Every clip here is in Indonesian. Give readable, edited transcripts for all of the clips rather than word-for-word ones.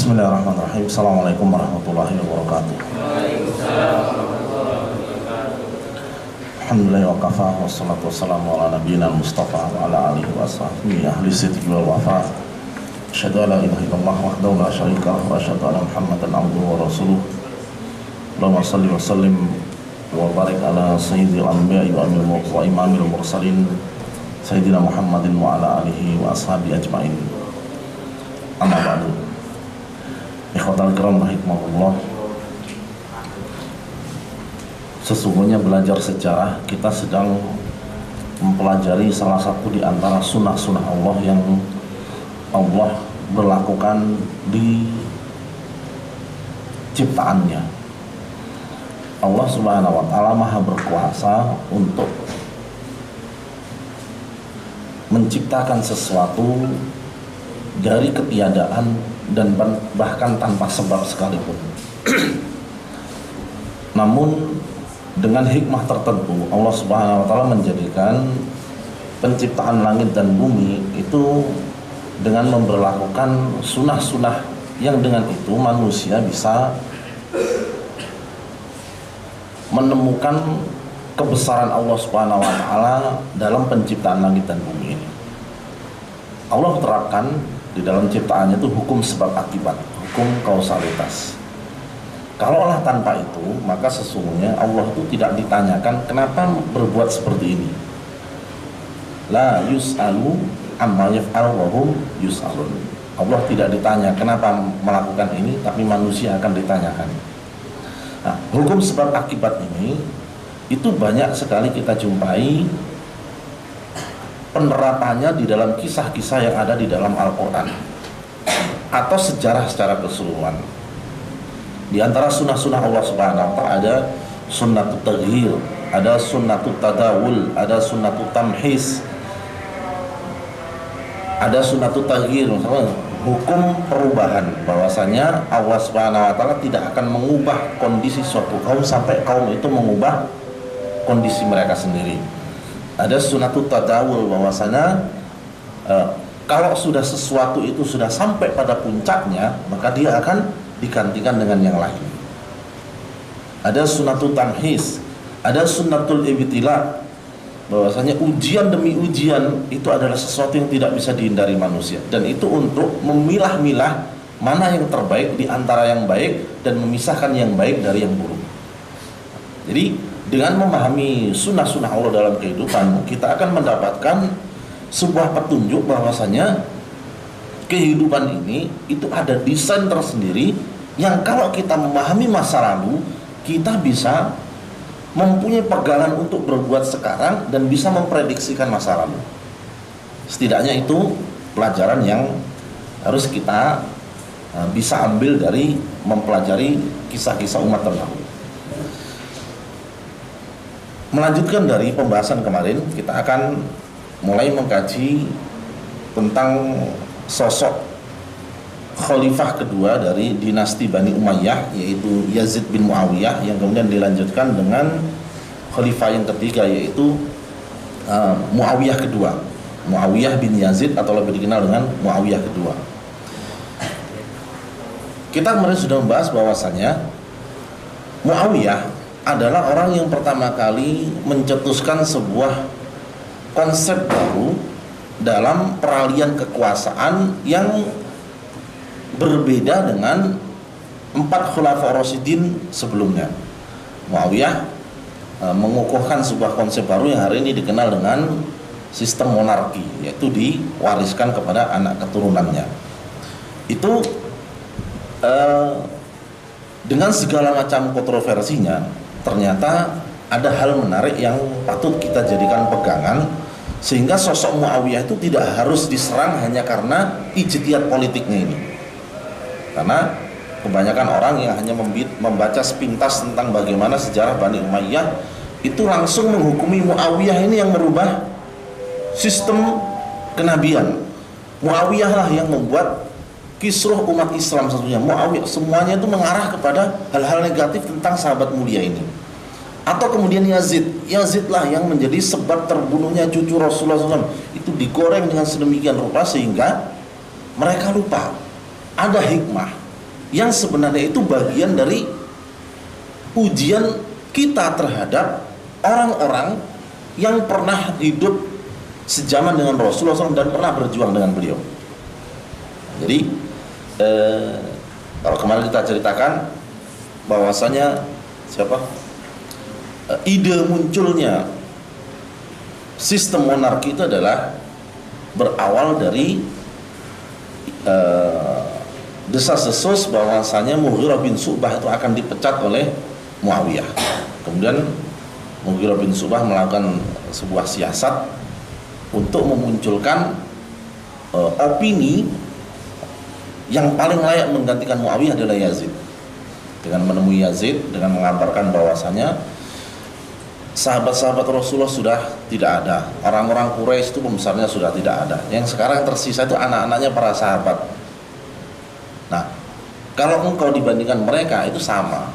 Bismillahirrahmanirrahim. Assalamualaikum warahmatullahi wabarakatuh. Alhamdulillah wa kafa, wassalatu wassalamu ala nabiyyina al-mustafa wa ala alihi wa sahbihi ahli sidqi wal wafa. Asyhadu an la ilaha illallah wahdahu la syarika lahu wa asyhadu anna Muhammadan abduhu wa rasuluh. Allahumma shalli wa sallim wa barik ala sayyidil anbiya'i wa imamil mursalin sayyidina Muhammadin wa ala alihi wa ashabihi ajmain. Amma ba'du. Ikhwatal kiram rahimakumullah. Sesungguhnya belajar sejarah, kita sedang mempelajari salah satu di antara sunnah-sunnah Allah yang Allah berlakukan di ciptaannya. Allah Subhanahu wa ta'ala Maha berkuasa untuk menciptakan sesuatu dari ketiadaan dan bahkan tanpa sebab sekalipun. Namun dengan hikmah tertentu Allah Subhanahu wa ta'ala menjadikan penciptaan langit dan bumi itu dengan memberlakukan sunah-sunah yang dengan itu manusia bisa menemukan kebesaran Allah Subhanahu wa ta'ala dalam penciptaan langit dan bumi ini. Allah terapkan di dalam ciptaannya itu hukum sebab akibat, hukum kausalitas. Kalaulah tanpa itu, maka sesungguhnya Allah itu tidak ditanyakan kenapa berbuat seperti ini. La yus'alu amma yaf'al wa hum yus'alun. Allah tidak ditanya kenapa melakukan ini, tapi manusia akan ditanyakan. Nah, hukum sebab akibat ini itu banyak sekali kita jumpai penerapannya di dalam kisah-kisah yang ada di dalam Al-Quran atau sejarah secara keseluruhan. Di antara sunnah-sunnah Allah Subhanahu wa ta'ala ada sunnatut taghyir, ada sunnatut tadawul, ada sunnatut tamhis, ada sunnatut taghyir, hukum perubahan, bahwasanya Allah Subhanahu wa ta'ala tidak akan mengubah kondisi suatu kaum sampai kaum itu mengubah kondisi mereka sendiri. Ada sunnatut tadawul, bahwasanya kalau sudah sesuatu itu sudah sampai pada puncaknya, maka dia akan digantikan dengan yang lain. Ada sunnatul tamhis, ada sunnatul ibtila, bahwasanya ujian demi ujian itu adalah sesuatu yang tidak bisa dihindari manusia, dan itu untuk memilah-milah mana yang terbaik di antara yang baik dan memisahkan yang baik dari yang buruk. Jadi dengan memahami sunnah-sunnah Allah dalam kehidupan, kita akan mendapatkan sebuah petunjuk bahwasanya kehidupan ini itu ada desain tersendiri yang kalau kita memahami masa lalu, kita bisa mempunyai pegangan untuk berbuat sekarang dan bisa memprediksikan masa lalu. Setidaknya itu pelajaran yang harus kita bisa ambil dari mempelajari kisah-kisah umat terdahulu. Melanjutkan dari pembahasan kemarin, kita akan mulai mengkaji tentang sosok khalifah kedua dari dinasti Bani Umayyah, yaitu Yazid bin Muawiyah, yang kemudian dilanjutkan dengan khalifah yang ketiga, yaitu Muawiyah kedua, Muawiyah bin Yazid, atau lebih dikenal dengan Muawiyah kedua. Kita kemarin sudah membahas bahwasanya Muawiyah adalah orang yang pertama kali mencetuskan sebuah konsep baru dalam peralihan kekuasaan yang berbeda dengan 4 khulafa rasyidin sebelumnya. Muawiyah mengukuhkan sebuah konsep baru yang hari ini dikenal dengan sistem monarki, yaitu diwariskan kepada anak keturunannya. Itu dengan segala macam kontroversinya, ternyata ada hal menarik yang patut kita jadikan pegangan, sehingga sosok Muawiyah itu tidak harus diserang hanya karena ijtihad politiknya ini. Karena kebanyakan orang yang hanya membaca sepintas tentang bagaimana sejarah Bani Umayyah itu langsung menghukumi Muawiyah ini yang merubah sistem kenabian. Muawiyah lah yang membuat kisruh umat Islam satunya. Muawiyah, semuanya itu mengarah kepada hal-hal negatif tentang sahabat mulia ini. Atau kemudian Yazid lah yang menjadi sebab terbunuhnya cucu Rasulullah SAW. Itu digoreng dengan sedemikian rupa sehingga mereka lupa ada hikmah yang sebenarnya itu bagian dari ujian kita terhadap orang-orang yang pernah hidup sejaman dengan Rasulullah SAW dan pernah berjuang dengan beliau. Jadi kalau kemarin kita ceritakan bahwasanya ide munculnya sistem monarki itu adalah berawal dari desas-desus bahwasanya Mughirah bin Syu'bah itu akan dipecat oleh Muawiyah. Kemudian Mughirah bin Syu'bah melakukan sebuah siasat untuk memunculkan opini yang paling layak menggantikan Muawiyah adalah Yazid. Dengan menemui Yazid, dengan mengabarkan bahwasanya sahabat-sahabat Rasulullah sudah tidak ada, orang-orang Quraisy itu pembesarnya sudah tidak ada, yang sekarang tersisa itu anak-anaknya para sahabat. Nah, kalau engkau dibandingkan mereka itu sama,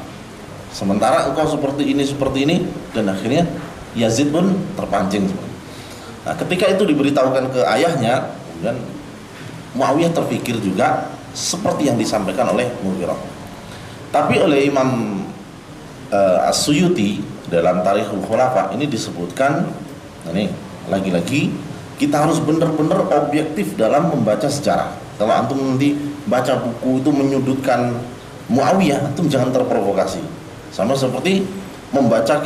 sementara engkau seperti ini, dan akhirnya Yazid pun terpancing. Nah, ketika itu diberitahukan ke ayahnya, kemudian Muawiyah terpikir juga seperti yang disampaikan oleh Mughirah. Tapi oleh Imam As-Suyuti dalam Tarikhul Khulafa ini disebutkan, ini lagi-lagi kita harus benar-benar objektif dalam membaca sejarah. Kalau antum nanti baca buku itu menyudutkan Muawiyah, antum jangan terprovokasi. Sama seperti membaca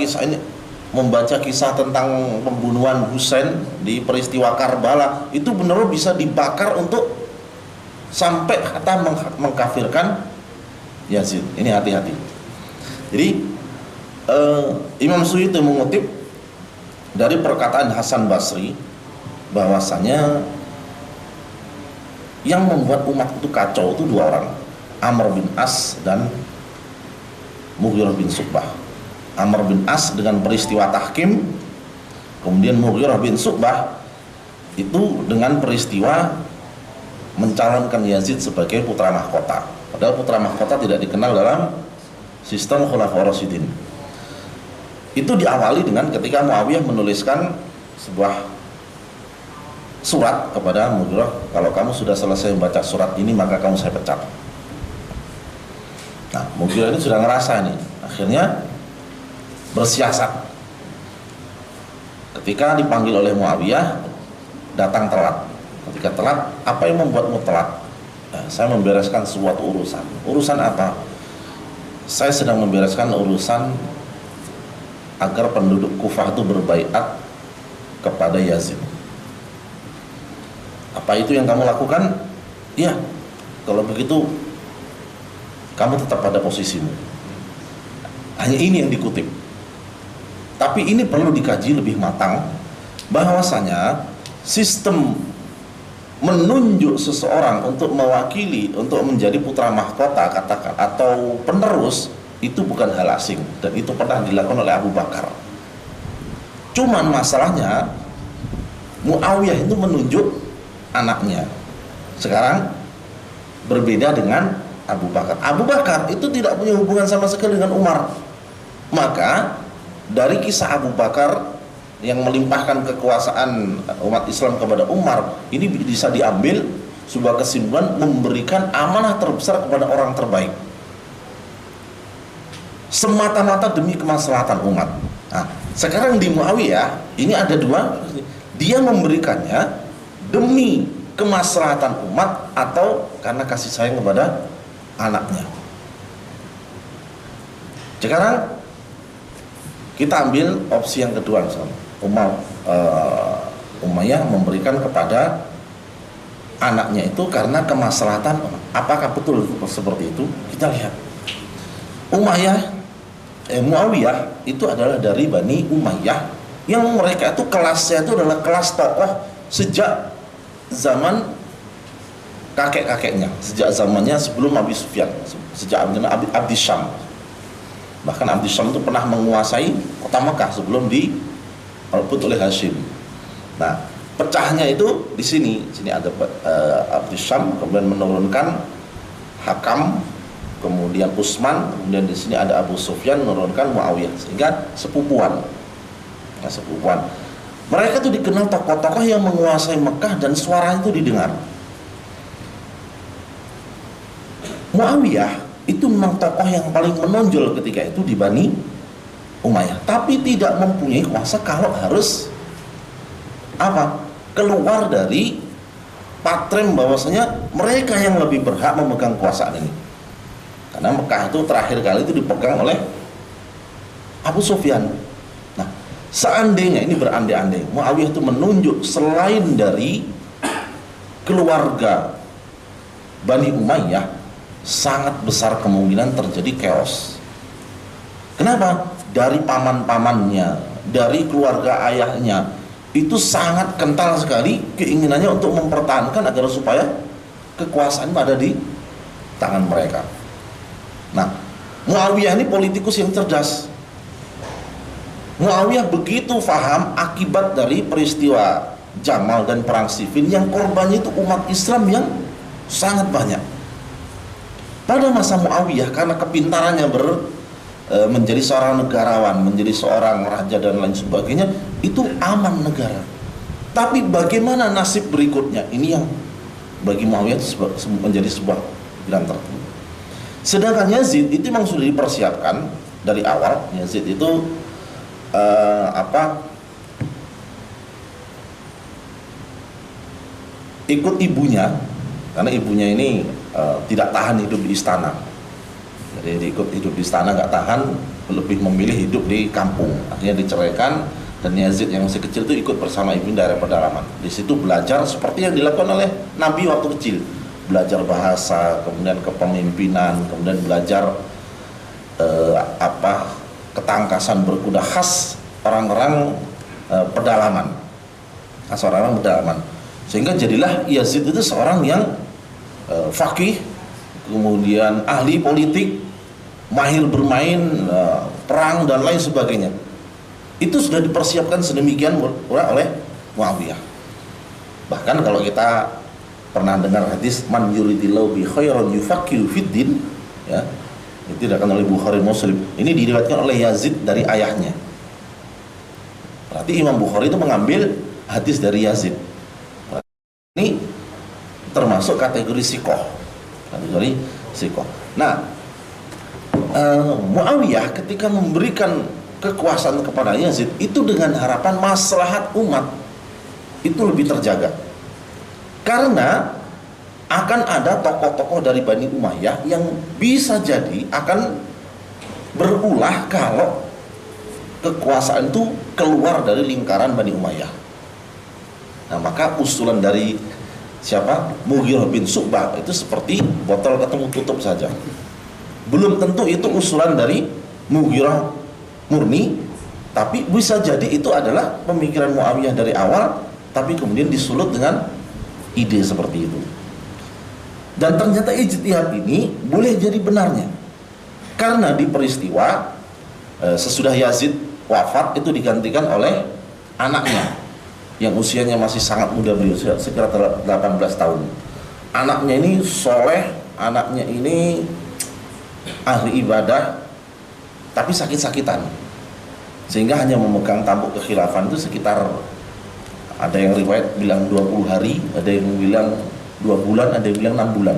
kisah tentang pembunuhan Husain di peristiwa Karbala, itu benar-benar bisa dibakar untuk sampai kata mengkafirkan Yazid. Ini hati-hati. Jadi Imam Suyuti mengutip dari perkataan Hasan Basri bahwasanya yang membuat umat itu kacau itu dua orang, Amr bin As dan Mughirah bin Syu'bah. Amr bin As dengan peristiwa tahkim, kemudian Mughirah bin Syu'bah itu dengan peristiwa mencalonkan Yazid sebagai putra mahkota. Padahal putra mahkota tidak dikenal dalam sistem Khulafaur Rasyidin. Itu diawali dengan ketika Muawiyah menuliskan sebuah surat kepada Mughirah, kalau kamu sudah selesai membaca surat ini maka kamu saya pecat. Nah, Mughirah ini sudah ngerasa ini, akhirnya bersiasat. Ketika dipanggil oleh Muawiyah, datang telat. Ketika telat, apa yang membuatmu telat? Saya membereskan suatu urusan. Urusan apa? Saya sedang membereskan urusan agar penduduk Kufah itu berbaiat kepada Yazid. Apa itu yang kamu lakukan? Ya, kalau begitu kamu tetap pada posisimu. Hanya ini yang dikutip. Tapi ini perlu dikaji lebih matang, bahwasanya sistem menunjuk seseorang untuk mewakili, untuk menjadi putra mahkota katakan atau penerus, itu bukan hal asing, dan itu pernah dilakukan oleh Abu Bakar. Cuman masalahnya Muawiyah itu menunjuk anaknya. Sekarang berbeda dengan Abu Bakar. Abu Bakar itu tidak punya hubungan sama sekali dengan Umar. Maka dari kisah Abu Bakar yang melimpahkan kekuasaan umat Islam kepada Umar, ini bisa diambil sebuah kesimpulan memberikan amanah terbesar kepada orang terbaik, semata-mata demi kemaslahatan umat. Nah, sekarang di Muawiyah ini ada dua, dia memberikannya demi kemaslahatan umat atau karena kasih sayang kepada anaknya. Sekarang kita ambil opsi yang kedua, misalnya Umayyah memberikan kepada anaknya itu karena kemaslahatan. Apakah betul seperti itu? Kita lihat. Muawiyah itu adalah dari Bani Umayyah, yang mereka itu kelasnya itu adalah kelas tokoh sejak zaman kakek-kakeknya, sejak zamannya sebelum Abi Sufyan, sejak Abdi Syam. Bahkan Abdi Syam itu pernah menguasai kota Mekah sebelum direbut oleh Hashim. Nah, pecahnya itu di sini ada Abdi Syam, kemudian menurunkan Hakam, kemudian Utsman, kemudian di sini ada Abu Sufyan menurunkan Muawiyah, sehingga sepupuan. Nah, sepupuan. Mereka itu dikenal tokoh-tokoh yang menguasai Mekah dan suaranya itu didengar. Muawiyah itu memang tokoh yang paling menonjol ketika itu di Bani Umayyah, tapi tidak mempunyai kuasa kalau harus apa? Keluar dari patrem bahwasanya mereka yang lebih berhak memegang kekuasaan ini. Karena Mekah itu terakhir kali itu dipegang oleh Abu Sufyan. Nah, seandainya ini berandai-andai Muawiyah itu menunjuk selain dari keluarga Bani Umayyah, sangat besar kemungkinan terjadi chaos. Kenapa? Dari paman-pamannya, dari keluarga ayahnya, itu sangat kental sekali keinginannya untuk mempertahankan agar supaya kekuasaan ada di tangan mereka. Nah, Muawiyah ini politikus yang cerdas. Muawiyah begitu paham akibat dari peristiwa Jamal dan perang Siffin yang korbannya itu umat Islam yang sangat banyak. Pada masa Muawiyah, karena kepintarannya menjadi seorang negarawan, menjadi seorang raja dan lain sebagainya, itu aman negara. Tapi bagaimana nasib berikutnya? Ini yang bagi Muawiyah menjadi sebuah pikiran tertentu. Sedangkan Yazid itu memang sudah dipersiapkan dari awal. Yazid itu ikut ibunya, karena ibunya ini tidak tahan hidup di istana. Jadi ikut hidup di istana nggak tahan, lebih memilih hidup di kampung. Akhirnya diceraikan, dan Yazid yang masih kecil itu ikut bersama ibu dari pedalaman. Di situ belajar seperti yang dilakukan oleh Nabi waktu kecil, belajar bahasa, kemudian kepemimpinan, kemudian belajar ketangkasan berkuda khas orang-orang pedalaman, khas orang-orang pedalaman. Sehingga jadilah Yazid itu seorang yang faqih, kemudian ahli politik, mahir bermain, perang dan lain sebagainya. Itu sudah dipersiapkan sedemikian oleh Muawiyah. Bahkan kalau kita pernah dengar hadis man yuridillahu bi khairan yufaqihu fiddin, ya, itu dilakukan oleh Bukhari Muslim. Ini diriwayatkan oleh Yazid dari ayahnya. Berarti Imam Bukhari itu mengambil hadis dari Yazid. Ini termasuk kategori sikoh. Kategori sikoh. Nah, Muawiyah ketika memberikan kekuasaan kepada Yazid itu dengan harapan maslahat umat itu lebih terjaga. Karena akan ada tokoh-tokoh dari Bani Umayyah yang bisa jadi akan berulah kalau kekuasaan itu keluar dari lingkaran Bani Umayyah. Nah, maka usulan dari siapa? Mughirah bin Syu'bah itu seperti botol ketemu tutup saja. Belum tentu itu usulan dari Mughirah murni, tapi bisa jadi itu adalah pemikiran Muawiyah dari awal, tapi kemudian disulut dengan ide seperti itu. Dan ternyata ijtihad ini boleh jadi benarnya, karena di peristiwa sesudah Yazid wafat itu digantikan oleh anaknya yang usianya masih sangat muda, beliau sekitar 18 tahun. Anaknya ini soleh, anaknya ini ahli ibadah, tapi sakit-sakitan, sehingga hanya memegang tampuk kekhilafan itu sekitar, ada yang riwayat bilang 20 hari, ada yang bilang 2 bulan, ada yang bilang 6 bulan.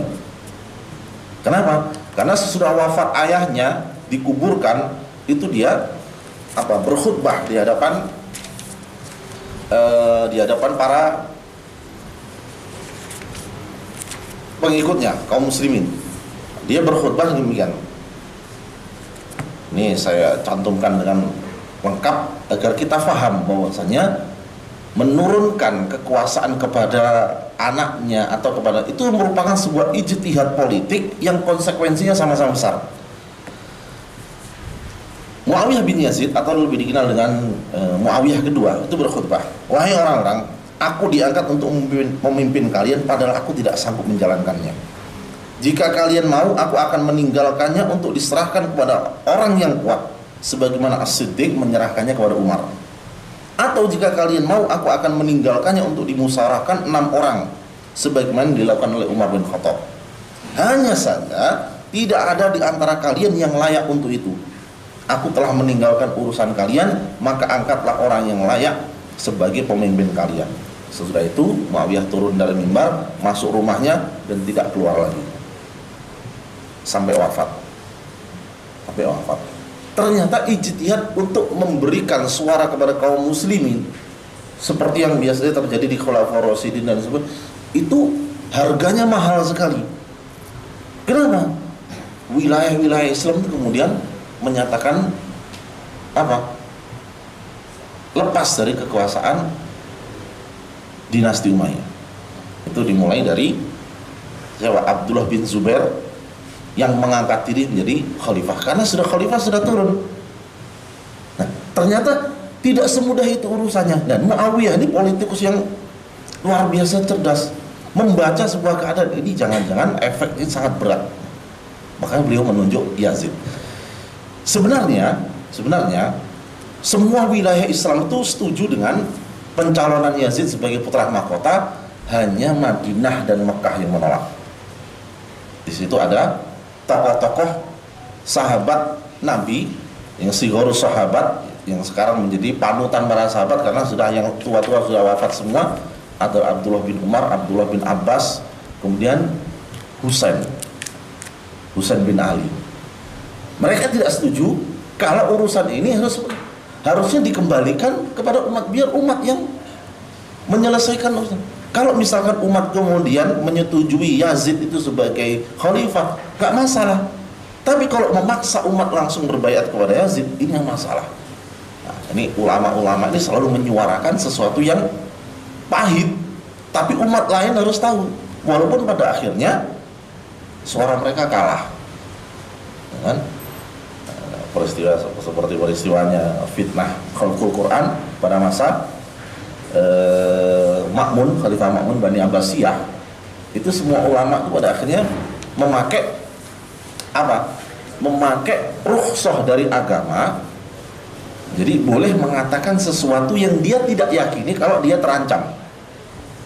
Kenapa? Karena sesudah wafat ayahnya dikuburkan, itu dia berkhutbah di hadapan para pengikutnya, kaum muslimin. Dia berkhutbah demikian. Ini saya cantumkan dengan lengkap agar kita paham bahwasanya menurunkan kekuasaan kepada anaknya atau kepada itu merupakan sebuah ijtihad politik yang konsekuensinya sama-sama besar. Muawiyah bin Yazid atau lebih dikenal dengan Muawiyah kedua itu berkhutbah, "Wahai orang-orang, aku diangkat untuk memimpin kalian padahal aku tidak sanggup menjalankannya. Jika kalian mau, aku akan meninggalkannya untuk diserahkan kepada orang yang kuat, sebagaimana As-Siddiq menyerahkannya kepada Umar. Atau jika kalian mau, aku akan meninggalkannya untuk dimusyawarahkan 6 orang, sebagaimana dilakukan oleh Umar bin Khattab. Hanya saja tidak ada di antara kalian yang layak untuk itu. Aku telah meninggalkan urusan kalian, maka angkatlah orang yang layak sebagai pemimpin kalian." Sesudah itu Muawiyah turun dari mimbar, masuk rumahnya dan tidak keluar lagi. sampai wafat. Ternyata ijtihad untuk memberikan suara kepada kaum muslimin seperti yang biasanya terjadi di Khulafaur Rasyidin dan sebagainya, itu harganya mahal sekali. Kenapa? Wilayah-wilayah Islam itu kemudian menyatakan lepas dari kekuasaan dinasti Umayyah. Itu dimulai dari Abdullah bin Zubair yang mengangkat diri menjadi khalifah, karena khalifah sudah turun. Nah, ternyata tidak semudah itu urusannya. Dan Muawiyah ini politikus yang luar biasa cerdas, membaca sebuah keadaan ini jangan-jangan efeknya sangat berat. Makanya beliau menunjuk Yazid. Sebenarnya semua wilayah Islam itu setuju dengan pencalonan Yazid sebagai putra mahkota, hanya Madinah dan Mekah yang menolak. Di situ ada tokoh-tokoh sahabat Nabi yang sigorus sahabat yang sekarang menjadi panutan para sahabat karena sudah yang tua-tua sudah wafat semua. Ada Abdullah bin Umar, Abdullah bin Abbas, kemudian Husain bin Ali. Mereka tidak setuju kalau urusan ini harusnya dikembalikan kepada umat, biar umat yang menyelesaikan urusan. Kalau misalkan umat kemudian menyetujui Yazid itu sebagai khalifah, gak masalah. Tapi kalau memaksa umat langsung berbaiat kepada Yazid, ini yang masalah. Nah, ini ulama-ulama ini selalu menyuarakan sesuatu yang pahit, tapi umat lain harus tahu. Walaupun pada akhirnya suara mereka kalah. Dengan peristiwa seperti peristiwanya fitnah khalqul Quran pada masa Ma'mun, Khalifah Ma'mun Bani Abbasiyah, itu semua ulama itu pada akhirnya memakai rukhsah dari agama. Jadi boleh mengatakan sesuatu yang dia tidak yakini kalau dia terancam.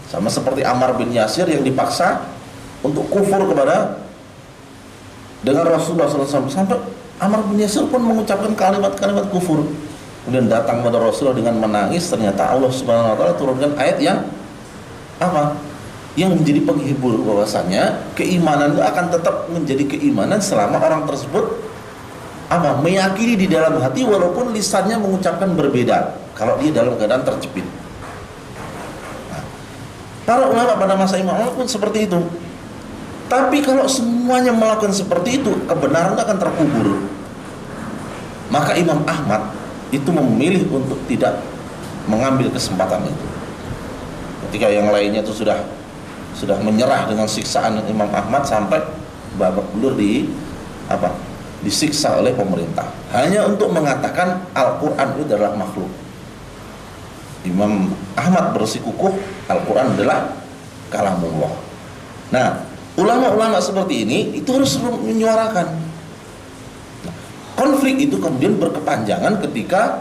Sama seperti Ammar bin Yasir yang dipaksa untuk kufur dengan Rasulullah SAW, sampai Ammar bin Yasir pun mengucapkan kalimat-kalimat kufur. Kemudian datang kepada Rasulullah dengan menangis. Ternyata Allah Subhanahu wa taala turunkan ayat yang yang menjadi penghibur bahwasanya keimanan itu akan tetap menjadi keimanan selama orang tersebut meyakini di dalam hati walaupun lisannya mengucapkan berbeda kalau dia dalam keadaan terjepit. Nah, para ulama pada masa Imam Ahmad pun seperti itu. Tapi kalau semuanya melakukan seperti itu, kebenaran akan terkubur. Maka Imam Ahmad itu memilih untuk tidak mengambil kesempatan itu. Ketika yang lainnya itu sudah menyerah dengan siksaan Imam Ahmad sampai babak belur disiksa oleh pemerintah hanya untuk mengatakan Al-Quran itu adalah makhluk. Imam Ahmad bersikukuh Al-Quran adalah kalamullah. Nah, ulama-ulama seperti ini itu harus menyuarakan. Konflik itu kemudian berkepanjangan ketika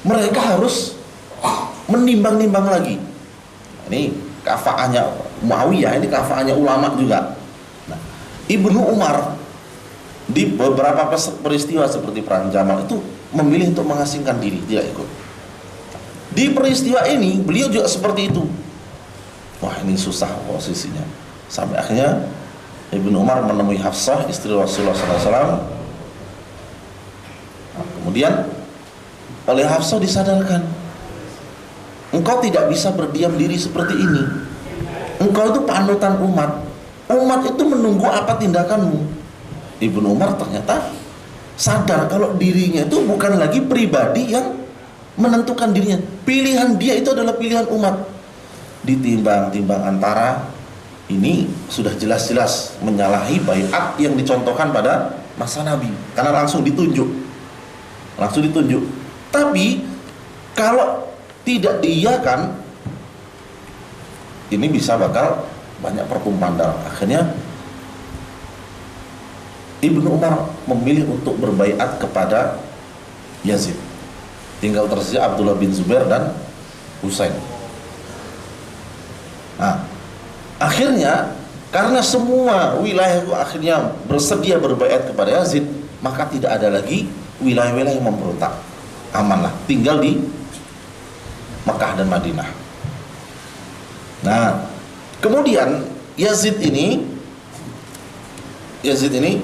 mereka harus menimbang-nimbang lagi. Ini kafaahnya Muawiyah, ini kafaahnya ulama juga. Nah, Ibnu Umar di beberapa peristiwa seperti perang Jamal itu memilih untuk mengasingkan diri, tidak ikut. Di peristiwa ini beliau juga seperti itu. Wah, ini susah posisinya. Sampai akhirnya Ibnu Umar menemui Hafsah, istri Rasulullah SAW. Kemudian oleh Hafsah disadarkan, engkau tidak bisa berdiam diri seperti ini. Engkau itu panutan umat. Umat itu menunggu apa tindakanmu. Ibnu Umar ternyata sadar kalau dirinya itu bukan lagi pribadi yang menentukan dirinya. Pilihan dia itu adalah pilihan umat. Ditimbang-timbang antara ini sudah jelas-jelas menyalahi baiat yang dicontohkan pada masa Nabi, karena langsung ditunjuk. Tapi kalau tidak diiyakan, ini bisa bakal banyak pertumpahan darah. Akhirnya Ibnu Umar memilih untuk berbaiat kepada Yazid. Tinggal tersisa Abdullah bin Zubair dan Husain. Nah, akhirnya karena semua wilayah itu akhirnya bersedia berbaiat kepada Yazid, maka tidak ada lagi wilayah-wilayah yang memberontak. Amanlah, tinggal di Mekah dan Madinah. Nah, kemudian Yazid ini Yazid ini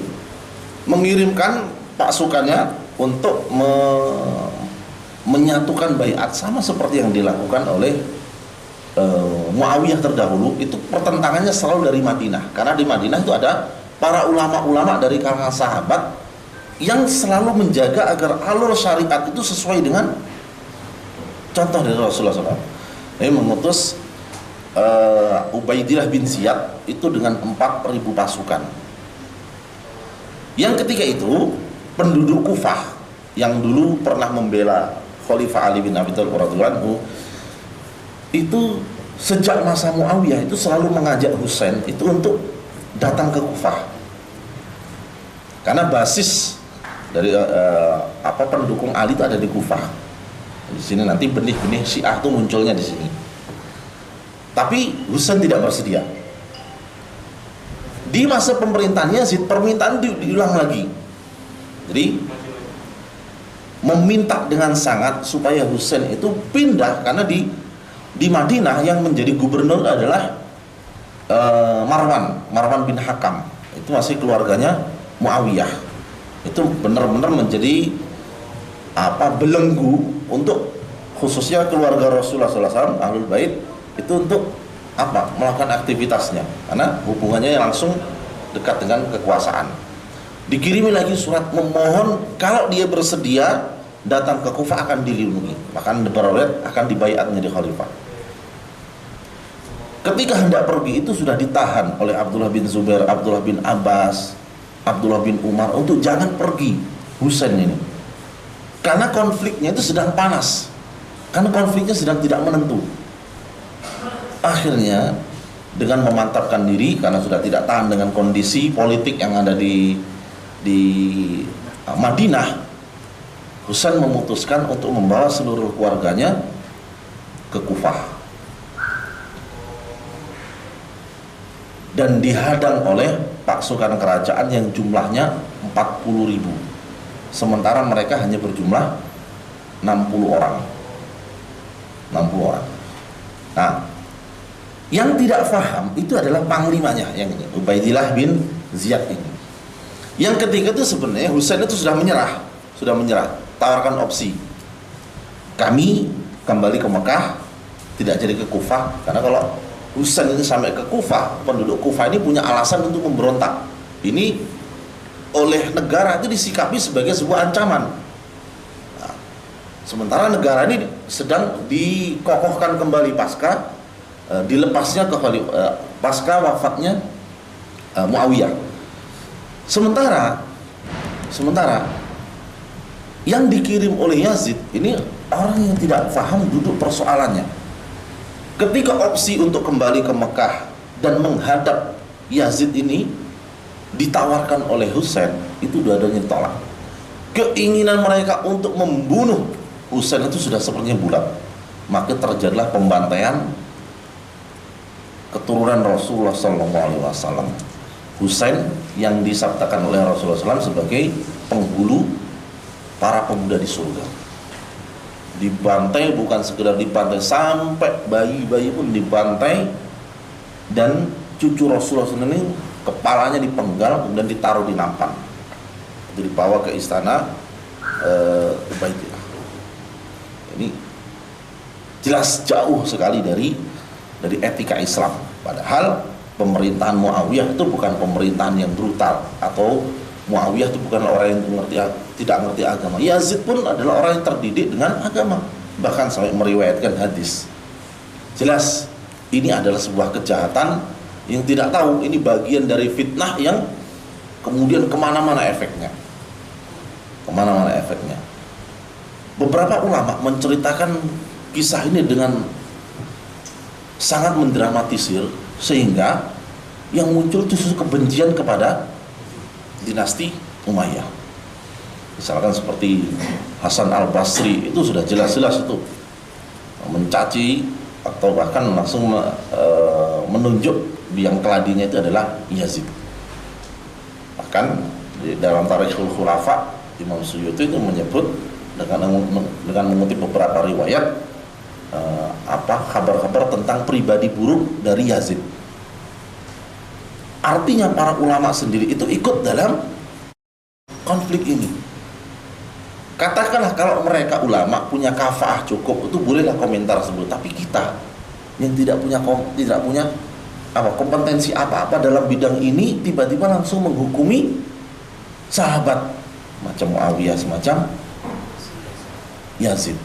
mengirimkan pasukannya untuk menyatukan baiat, sama seperti yang dilakukan oleh Muawiyah terdahulu. Itu pertentangannya selalu dari Madinah, karena di Madinah itu ada para ulama-ulama dari kalangan sahabat yang selalu menjaga agar alur syariat itu sesuai dengan contoh dari Rasulullah SAW. Ini mengutus Ubaidillah bin Ziyad itu dengan 4.000 pasukan. Yang ketika itu penduduk Kufah yang dulu pernah membela Khalifah Ali bin Abi Thalib radhiyallahu anhu, itu sejak masa Muawiyah itu selalu mengajak Husain itu untuk datang ke Kufah, karena basis dari pendukung Ali itu ada di Kufah. Di sini nanti benih-benih Syiah itu munculnya di sini. Tapi Husain tidak bersedia. Di masa pemerintahan Yazid, permintaan diulang lagi. Jadi meminta dengan sangat supaya Husain itu pindah, karena di Madinah yang menjadi gubernur adalah Marwan bin Hakam. Itu masih keluarganya Muawiyah. Itu benar-benar menjadi belenggu untuk khususnya keluarga Rasulullah SAW, Ahlul Bait, itu untuk melakukan aktivitasnya, karena hubungannya langsung dekat dengan kekuasaan. Dikirimi lagi surat memohon kalau dia bersedia datang ke Kufah akan dilindungi, bahkan beroleh akan dibaiat menjadi khalifah. Ketika hendak pergi itu sudah ditahan oleh Abdullah bin Zubair, Abdullah bin Abbas, Abdullah bin Umar untuk jangan pergi Husain ini, karena konfliknya itu sedang panas, karena konfliknya sedang tidak menentu. Akhirnya dengan memantapkan diri, karena sudah tidak tahan dengan kondisi politik yang ada di Madinah, Husain memutuskan untuk membawa seluruh keluarganya ke Kufah, dan dihadang oleh pasukan kerajaan yang jumlahnya 40.000, sementara mereka hanya berjumlah 60 orang. Nah, yang tidak paham itu adalah panglimanya, yang ini Ubaidillah bin Ziyad ini. Yang ketiga itu sebenarnya Husain itu sudah menyerah, tawarkan opsi, kami kembali ke Mekah, tidak jadi ke Kufah, karena kalau Husain ini sampai ke Kufah, penduduk Kufah ini punya alasan untuk memberontak. Ini oleh negara itu disikapi sebagai sebuah ancaman. Nah, sementara negara ini sedang dikokohkan kembali pasca dilepasnya pasca wafatnya Muawiyah. Sementara yang dikirim oleh Yazid ini orang yang tidak paham duduk persoalannya. Ketika opsi untuk kembali ke Mekah dan menghadap Yazid ini ditawarkan oleh Husain, itu dua-duanya ditolak. Keinginan mereka untuk membunuh Husain itu sudah sepertinya bulat. Maka terjadilah pembantaian keturunan Rasulullah SAW. Husain yang disabdakan oleh Rasulullah SAW sebagai penghulu para pemuda di surga. Dibantai, bukan sekedar dibantai, sampai bayi-bayi pun dibantai, dan cucu Rasulullah SAW ini kepalanya dipenggal kemudian ditaruh di nampan, itu dibawa ke istana Ubaidillah. Ini jelas jauh sekali dari etika Islam. Padahal pemerintahan Muawiyah itu bukan pemerintahan yang brutal, atau Muawiyah itu bukan orang yang tidak mengerti agama. Yazid pun adalah orang yang terdidik dengan agama, bahkan sampai meriwayatkan hadis. Jelas ini adalah sebuah kejahatan yang tidak tahu ini bagian dari fitnah yang kemudian kemana-mana efeknya. Beberapa ulama menceritakan kisah ini dengan sangat mendramatisir, sehingga yang muncul justru kebencian kepada dinasti Umayyah. Misalkan seperti Hasan al-Basri, itu sudah jelas-jelas itu mencaci atau bahkan langsung menunjuk yang keladinya itu adalah Yazid. Bahkan di dalam Tarikhul Khulafa, Imam Suyuti itu menyebut dengan mengutip beberapa riwayat kabar-kabar tentang pribadi buruk dari Yazid. Artinya para ulama sendiri itu ikut dalam konflik ini. Katakanlah kalau mereka ulama punya kafaah cukup, itu bolehlah komentar tersebut. Tapi kita yang tidak punya kompetensi apa-apa dalam bidang ini, tiba-tiba langsung menghukumi sahabat macam Muawiyah, semacam Yazid.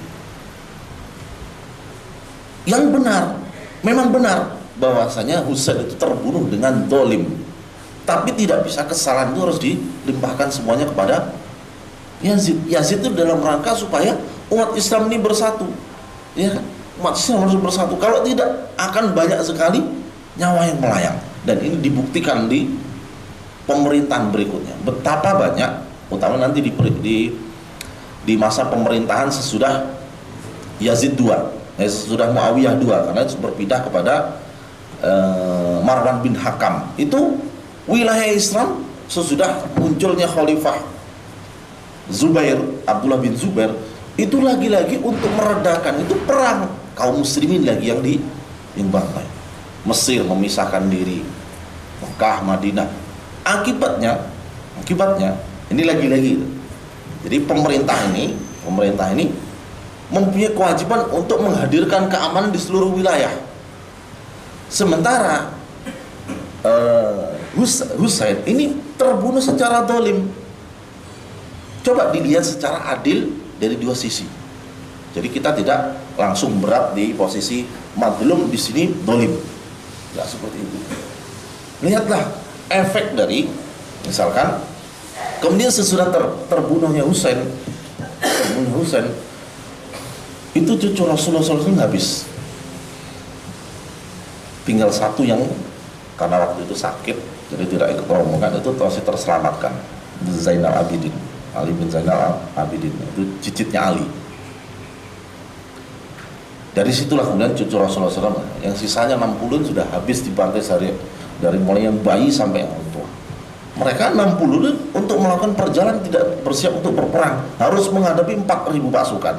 Yang benar, memang benar bahwasanya Husain itu terbunuh dengan dolim, tapi tidak bisa kesalahan itu harus dilimpahkan semuanya kepada Yazid. Yazid itu dalam rangka supaya umat Islam ini bersatu, ya kan? Umat Islam harus bersatu. Kalau tidak, akan banyak sekali nyawa yang melayang. Dan ini dibuktikan di pemerintahan berikutnya. Betapa banyak, utama nanti di masa pemerintahan sesudah Yazid II, sesudah Muawiyah II, karena itu berpindah kepada Marwan bin Hakam. Itu wilayah Islam sesudah munculnya Khalifah Zubair, Abdullah bin Zubair, itu lagi-lagi untuk meredakan, itu perang kaum muslimin lagi yang bantai. Mesir memisahkan diri, Mekah, Madinah. Akibatnya ini lagi-lagi. Jadi pemerintah ini mempunyai kewajiban untuk menghadirkan keamanan di seluruh wilayah. Sementara Husain ini terbunuh secara dolim. Coba dilihat secara adil dari dua sisi. Jadi kita tidak langsung berat di posisi mazlum, di sini dolim. Tidak seperti itu. Lihatlah efek dari, misalkan, kemudian sesudah terbunuhnya Husain, itu cucu Rasulullah SAW habis. Tinggal satu yang karena waktu itu sakit, jadi tidak ikut rombongan, itu masih terselamatkan, Zainal Abidin. Ali bin Zainal Abidin, itu cicitnya Ali. Dari situlah kemudian cucu Rasulullah SAW, yang sisanya 60 sudah habis dibantai dari mulai yang bayi sampai yang tua. Mereka 60 untuk melakukan perjalanan tidak bersiap untuk berperang, harus menghadapi 4.000 pasukan.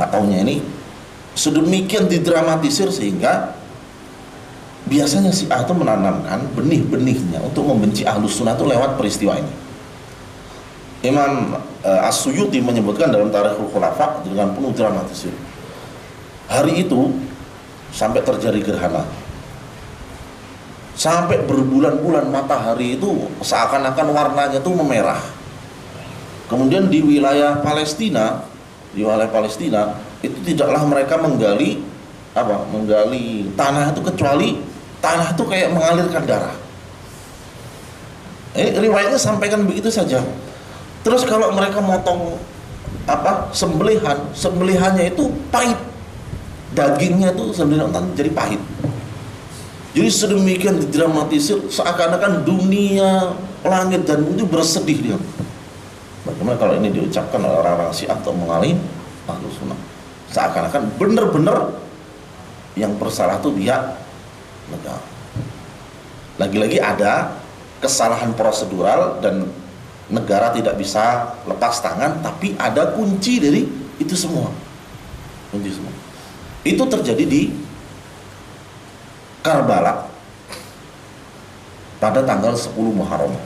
Nggak taunya ini sedemikian didramatisir sehingga biasanya Syiah itu menanamkan benih-benihnya untuk membenci Ahlus Sunnah itu lewat peristiwa ini. Imam As-Suyuti menyebutkan dalam Tarikhul Khulafa dengan penuh dramatisir. Hari itu sampai terjadi gerhana, sampai berbulan-bulan matahari itu seakan-akan warnanya itu memerah. Kemudian di wilayah Palestina itu tidaklah mereka menggali tanah itu, kecuali tanah itu kayak mengalirkan darah. Ini riwayatnya sampaikan begitu saja. Terus kalau mereka motong sembelihannya itu pahit, dagingnya itu sembelihan jadi pahit. Jadi sedemikian didramatisir seakan-akan dunia, langit dan bumi itu bersedih dia. Bagaimana kalau ini diucapkan oleh orang-orang Syiah atau mengalih Ahlus Sunnah, seakan-akan benar-benar yang bersalah itu pihak negara. Lagi-lagi ada kesalahan prosedural dan negara tidak bisa lepas tangan, tapi ada kunci dari itu semua. Itu terjadi di Karbala pada tanggal 10 Muharram.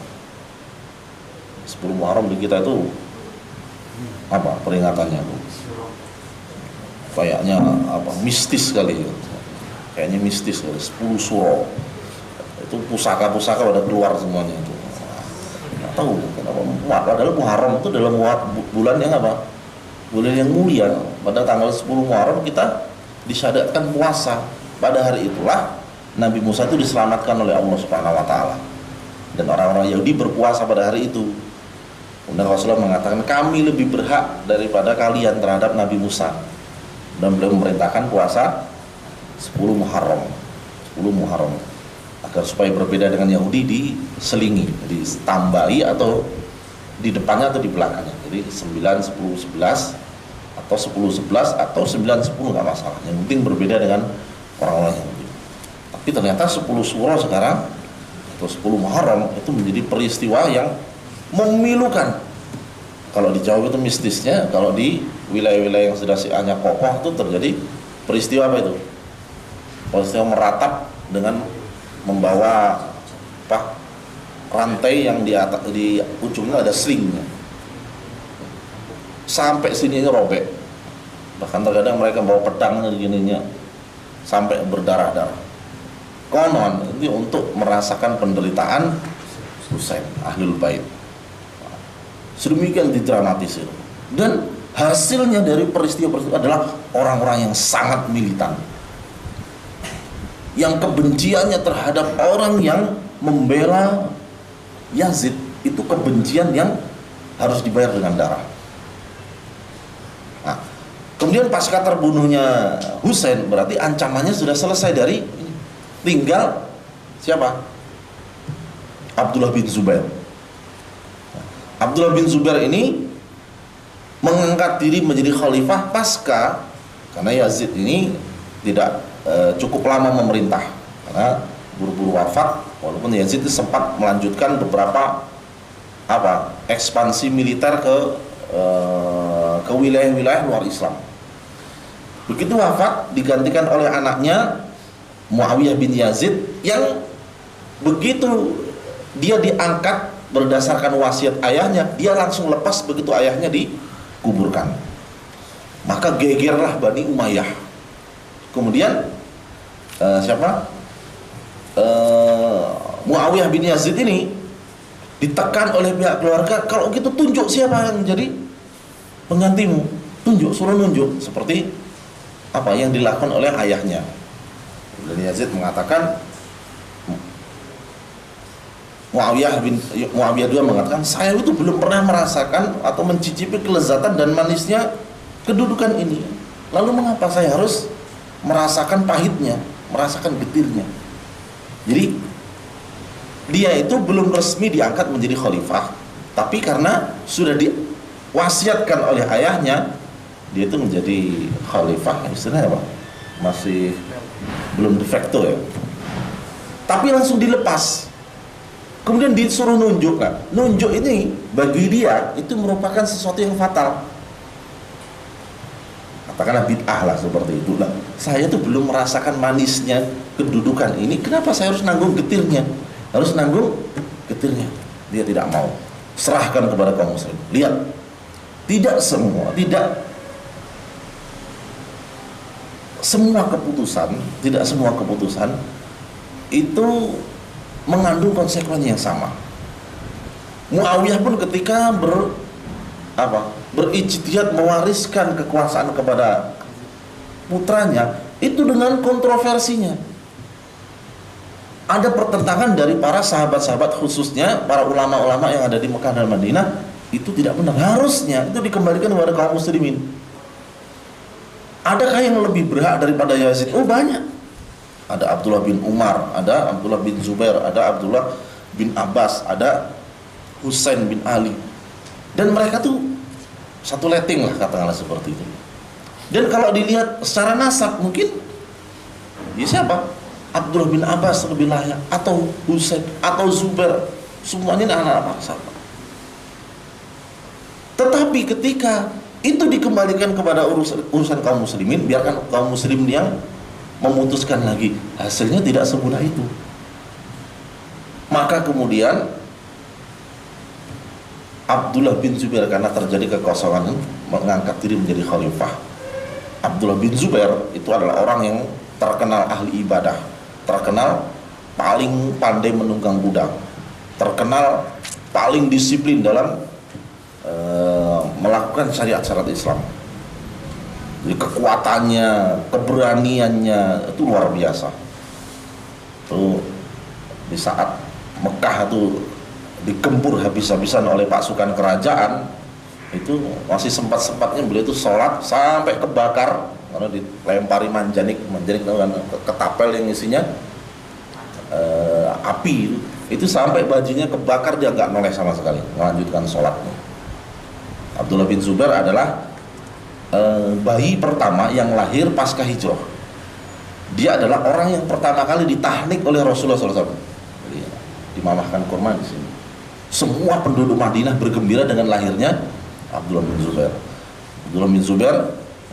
10 Muharram di kita itu peringatannya? Kayaknya mistis sekali. Kayaknya mistis sekali. 10 suro. Itu pusaka-pusaka pada keluar semuanya itu. Tahu kenapa? Padahal Muharram itu dalam bulan yang bulan yang mulia. Pada tanggal 10 Muharram kita disyariatkan puasa. Pada hari itulah Nabi Musa itu diselamatkan oleh Allah Subhanahu wa taala. Dan orang-orang Yahudi berpuasa pada hari itu. Kemudian Rasulullah mengatakan, kami lebih berhak daripada kalian terhadap Nabi Musa. Dan beliau memerintahkan puasa 10 Muharram. Agar supaya berbeda dengan Yahudi, diselingi, ditambahi atau di depannya atau di belakangnya. Jadi 9, 10, 11 atau 10, 11 atau 9, 10 nggak masalah. Yang penting berbeda dengan orang-orang Yahudi. Tapi ternyata 10 Syuro sekarang atau 10 Muharram itu menjadi peristiwa yang memilukan. Kalau di Jawa itu mistisnya, kalau di wilayah-wilayah yang sudah Syiahnya kokoh itu terjadi peristiwa apa itu? Peristiwa meratap dengan membawa apa rantai yang di atas, di ujungnya ada slingnya, sampai sininya robek. Bahkan terkadang mereka bawa pedangnya gininya sampai berdarah-darah. Konon ini untuk merasakan penderitaan Husain Ahlul Bait. Sedemikian didramatisir. Dan hasilnya dari peristiwa-peristiwa adalah orang-orang yang sangat militan, yang kebenciannya terhadap orang yang membela Yazid itu kebencian yang harus dibayar dengan darah. Nah, kemudian pasca terbunuhnya Husain, berarti ancamannya sudah selesai dari ini. Tinggal siapa? Abdullah bin Zubair. Abdullah bin Zubair ini mengangkat diri menjadi khalifah pasca, karena Yazid ini tidak cukup lama memerintah karena buru-buru wafat, walaupun Yazid itu sempat melanjutkan beberapa ekspansi militer ke wilayah-wilayah luar Islam. Begitu wafat digantikan oleh anaknya Muawiyah bin Yazid, yang begitu dia diangkat berdasarkan wasiat ayahnya, dia langsung lepas begitu ayahnya dikuburkan. Maka gegerlah Bani Umayyah. Kemudian Muawiyah bin Yazid ini ditekan oleh pihak keluarga, kalau gitu tunjuk siapa yang jadi penggantimu, suruh nunjuk, seperti apa yang dilakukan oleh ayahnya. Dan Yazid mengatakan, Muawiyah juga mengatakan, saya itu belum pernah merasakan atau mencicipi kelezatan dan manisnya kedudukan ini. Lalu mengapa saya harus merasakan pahitnya, merasakan getirnya? Jadi dia itu belum resmi diangkat menjadi khalifah, tapi karena sudah diwasiatkan oleh ayahnya, dia itu menjadi khalifah. Istilahnya apa? Masih belum de facto ya. Tapi langsung dilepas. Kemudian disuruh nunjuk. Nah, nunjuk ini bagi dia itu merupakan sesuatu yang fatal. Katakanlah bid'ah lah seperti itu. Nah, saya tuh belum merasakan manisnya kedudukan ini. Kenapa saya harus nanggung getirnya? Harus nanggung getirnya. Dia tidak mau. Serahkan kepada kaum muslim. Lihat, tidak semua keputusan itu mengandung konsekuensi yang sama. Muawiyah pun ketika berijtihad mewariskan kekuasaan kepada putranya, itu dengan kontroversinya. Ada pertentangan dari para sahabat-sahabat, khususnya para ulama-ulama yang ada di Mekah dan Madinah. Itu tidak benar. Harusnya itu dikembalikan kepada kaum muslimin. Adakah yang lebih berhak daripada Yazid? Oh, banyak. Ada Abdullah bin Umar, ada Abdullah bin Zubair, ada Abdullah bin Abbas, ada Husain bin Ali. Dan mereka tuh satu letting lah, katakanlah seperti itu. Dan kalau dilihat secara nasab, mungkin ya siapa? Abdullah bin Abbas lebih layak, atau Husain, atau Zubair. Semuanya anak-anak para sahabat. Tetapi ketika itu dikembalikan kepada urusan kaum muslimin, biarkan kaum muslim yang memutuskan lagi, hasilnya tidak semudah itu. Maka kemudian Abdullah bin Zubair, karena terjadi kekosongan, mengangkat diri menjadi khalifah. Abdullah bin Zubair itu adalah orang yang terkenal ahli ibadah, terkenal paling pandai menunggang kuda, terkenal paling disiplin dalam melakukan syariat-syariat Islam. Jadi kekuatannya, keberaniannya itu luar biasa. Tuh, di saat Mekah itu digempur habis-habisan oleh pasukan kerajaan, itu masih sempat-sempatnya beliau itu sholat sampai kebakar karena dilempari manjanik ketapel yang isinya api itu sampai bajunya kebakar, dia nggak noleh sama sekali, melanjutkan sholatnya. Abdullah bin Zubair adalah bayi pertama yang lahir pasca hijrah. Dia adalah orang yang pertama kali ditahnik oleh Rasulullah SAW. Jadi, dimamahkan kurma di sini. Semua penduduk Madinah bergembira dengan lahirnya Abdullah bin Zubair. Abdullah bin Zubair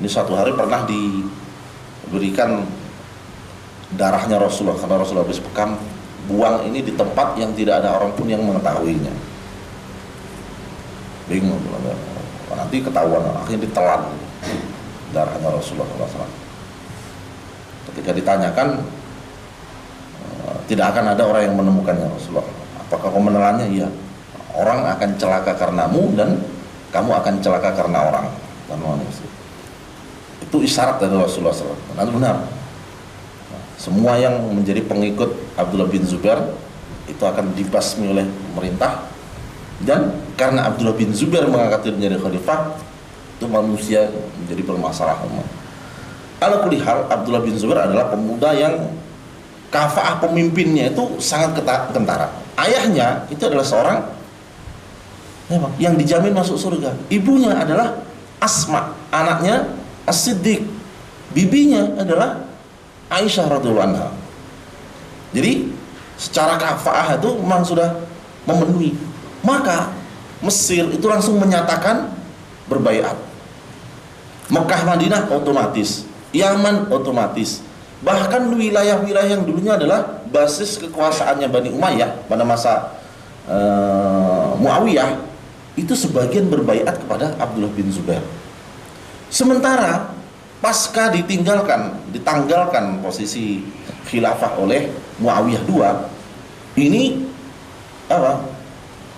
ini suatu hari pernah diberikan darahnya Rasulullah, karena Rasulullah habis bekam buang ini di tempat yang tidak ada orang pun yang mengetahuinya. Bingung, nanti ketahuan, akhirnya ditelan darahnya Rasulullah SAW. Ketika ditanyakan, tidak akan ada orang yang menemukannya Rasulullah. Apakah kau menelannya? Iya. Orang akan celaka karenamu dan kamu akan celaka karena orang. Itu isyarat dari Rasulullah SAW. Dan benar. Semua yang menjadi pengikut Abdullah bin Zubair itu akan dibasmi oleh pemerintah. Dan karena Abdullah bin Zubair mengangkat diri menjadi khalifah, itu manusia menjadi bermasalah. Ala kulli hal, Abdullah bin Zubair adalah pemuda yang kafaah pemimpinnya itu sangat kentara. Ayahnya itu adalah seorang yang dijamin masuk surga. Ibunya adalah Asma, anaknya As-Siddiq. Bibinya adalah Aisyah radhiyallahu anha. Jadi secara kafaah itu memang sudah memenuhi. Maka Mesir itu langsung menyatakan berbaiat. Mekah Madinah otomatis, Yaman otomatis. Bahkan wilayah-wilayah yang dulunya adalah basis kekuasaannya Bani Umayyah pada masa Muawiyah, itu sebagian berbaiat kepada Abdullah bin Zubair. Sementara pasca ditanggalkan posisi khilafah oleh Muawiyah II, ini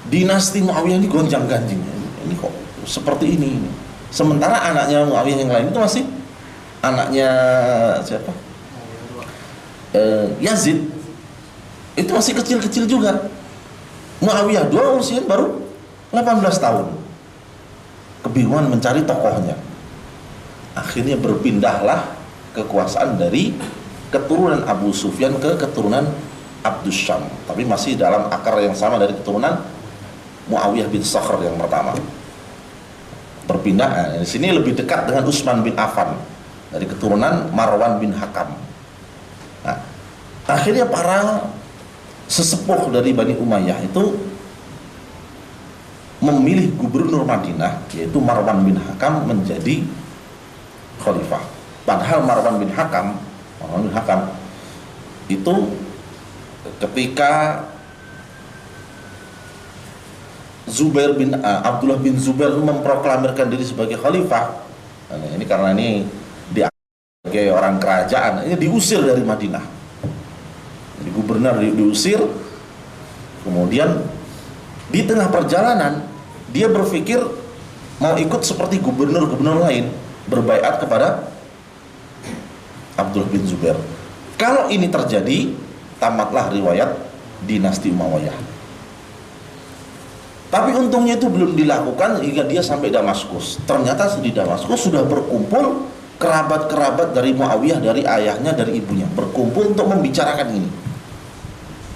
dinasti Muawiyah ini gonjang-ganjing. Ini kok seperti ini. Sementara anaknya Muawiyah yang lain itu masih anaknya siapa? Yazid. Itu masih kecil-kecil juga. Muawiyah II usia baru 18 tahun. Kebingungan mencari tokohnya. Akhirnya berpindahlah kekuasaan dari keturunan Abu Sufyan ke keturunan Abdus Syam. Tapi masih dalam akar yang sama dari keturunan Muawiyah bin Sakhr yang pertama. Berpindah, di sini lebih dekat dengan Utsman bin Affan dari keturunan Marwan bin Hakam. Nah, akhirnya para sesepuh dari Bani Umayyah itu memilih gubernur Madinah, yaitu Marwan bin Hakam, menjadi khalifah. Padahal Marwan bin Hakam itu ketika Abdullah bin Zubair memproklamirkan diri sebagai khalifah, ini karena ini dianggap sebagai orang kerajaan, ini diusir dari Madinah. Jadi gubernur diusir. Kemudian di tengah perjalanan dia berpikir mau ikut seperti gubernur-gubernur lain, berbaiat kepada Abdullah bin Zubair. Kalau ini terjadi, tamatlah riwayat dinasti Umayyah. Tapi untungnya itu belum dilakukan hingga dia sampai Damaskus. Ternyata di Damaskus sudah berkumpul kerabat-kerabat dari Muawiyah, dari ayahnya, dari ibunya, berkumpul untuk membicarakan ini.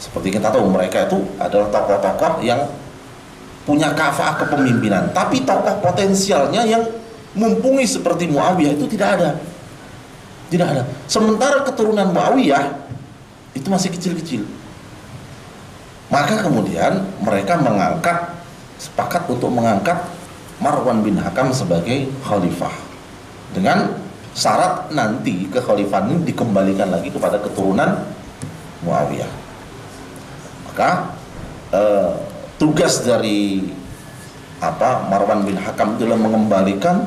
Seperti kita tahu, mereka itu adalah tokoh-tokoh yang punya kafaah kepemimpinan, tapi tokoh potensialnya yang mumpuni seperti Muawiyah itu tidak ada. Tidak ada. Sementara keturunan Muawiyah itu masih kecil-kecil. Maka kemudian mereka sepakat untuk mengangkat Marwan bin Hakam sebagai khalifah, dengan syarat nanti kekhalifahan ini dikembalikan lagi kepada keturunan Muawiyah. Maka tugas dari Marwan bin Hakam adalah mengembalikan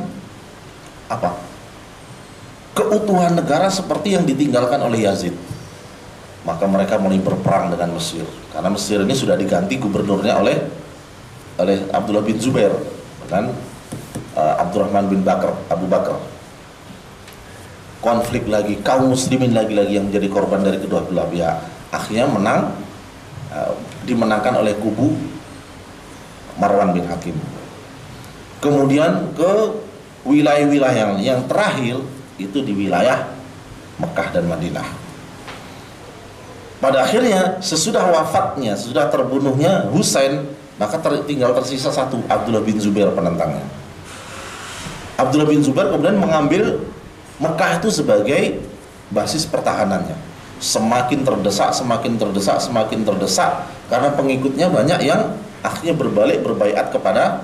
keutuhan negara seperti yang ditinggalkan oleh Yazid. Maka mereka mulai berperang dengan Mesir, karena Mesir ini sudah diganti gubernurnya oleh Abdullah bin Zubair dan Abdurrahman bin Abu Bakar. Konflik lagi, kaum muslimin lagi-lagi yang menjadi korban dari kedua belah pihak. Akhirnya dimenangkan oleh kubu Marwan bin Hakim. Kemudian ke wilayah-wilayah yang terakhir itu di wilayah Mekah dan Madinah. Pada akhirnya sesudah wafatnya, sesudah terbunuhnya Husain, maka tinggal tersisa satu, Abdullah bin Zubair penentangnya. Abdullah bin Zubair kemudian mengambil Mekah itu sebagai basis pertahanannya. Semakin terdesak karena pengikutnya banyak yang akhirnya berbaiat kepada